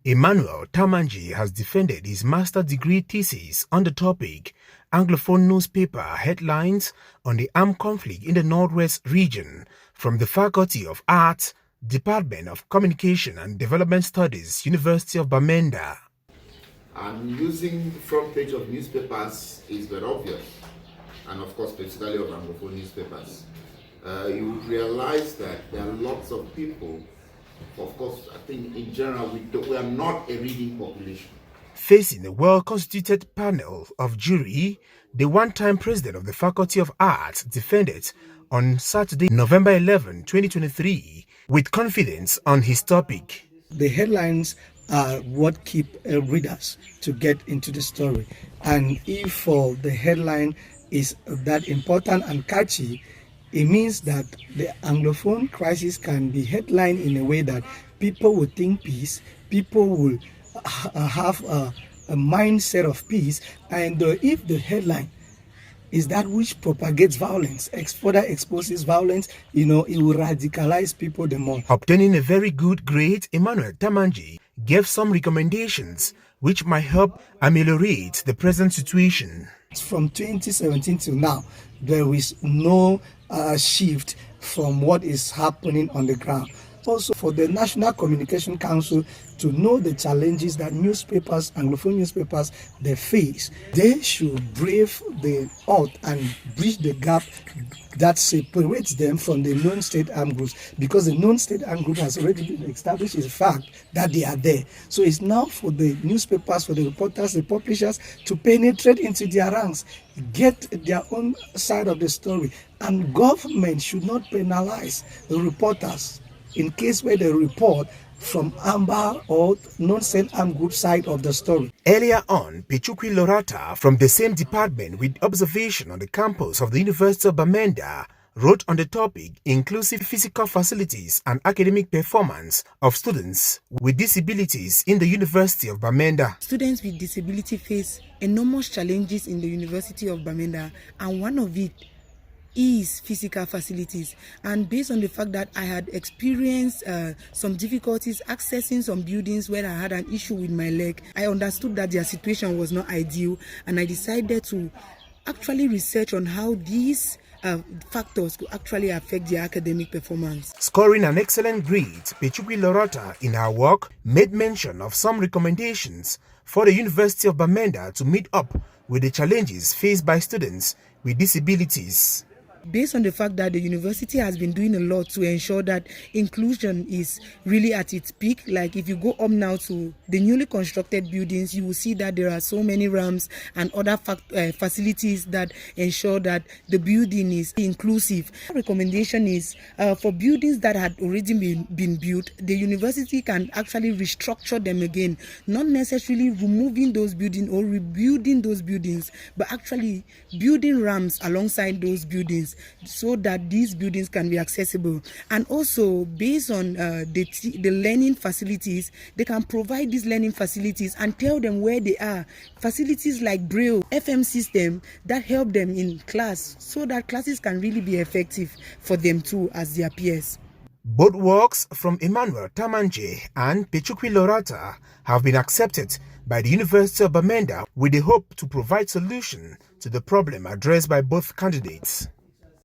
Emmanuel Tamanje has defended his master's degree thesis on the topic Anglophone newspaper headlines on the armed conflict in the Northwest region from the Faculty of Arts, Department of Communication and Development Studies, University of Bamenda. And using the front page of newspapers is very obvious, and of course particularly of Anglophone newspapers. You would realize that there are lots of people. Of course, I think in general we are not a reading population. Facing a well-constituted panel of jury, the one-time president of the Faculty of Arts defended on Saturday, November 11, 2023, with confidence on his topic. The headlines are what keep readers to get into the story. And if the headline is that important and catchy, it means that the Anglophone crisis can be headlined in a way that people will think peace, people will have a mindset of peace, and if the headline is that which propagates violence, further exposes violence, it will radicalize people the more. Obtaining a very good grade, Emmanuel Tamanje gave some recommendations which might help ameliorate the present situation. From 2017 till now, there is no shift from what is happening on the ground. Also, for the National Communication Council to know the challenges that newspapers, Anglophone newspapers, they face, they should brave the odds and bridge the gap that separates them from the non-state armed groups, because the non-state armed group has already been established as a fact that they are there. So it's now for the newspapers, for the reporters, the publishers to penetrate into their ranks, get their own side of the story, and government should not penalize the reporters in case where they report from amber or non-state armed group side of the story. Earlier on, PUK Lorata from the same department with observation on the campus of the University of Bamenda wrote on the topic inclusive physical facilities and academic performance of students with disabilities in the University of Bamenda. Students with disability face enormous challenges in the University of Bamenda, and one of it is physical facilities. And based on the fact that I had experienced some difficulties accessing some buildings where I had an issue with my leg, I understood that their situation was not ideal, and I decided to actually research on how these factors could actually affect their academic performance. Scoring an excellent grade, PUK Lorata in her work made mention of some recommendations for the University of Bamenda to meet up with the challenges faced by students with disabilities. Based on the fact that the university has been doing a lot to ensure that inclusion is really at its peak, like if you go up now to the newly constructed buildings, you will see that there are so many ramps and other facilities that ensure that the building is inclusive. The recommendation is for buildings that had already been built, the university can actually restructure them again, not necessarily removing those buildings or rebuilding those buildings, but actually building ramps alongside those buildings, so that these buildings can be accessible. And also, based on the learning facilities, they can provide these learning facilities and tell them where they are. Facilities like Braille, FM system that help them in class, so that classes can really be effective for them too as their peers. Both works from Emmanuel Tamanje and PUK Lorata have been accepted by the University of Bamenda with the hope to provide solution to the problem addressed by both candidates.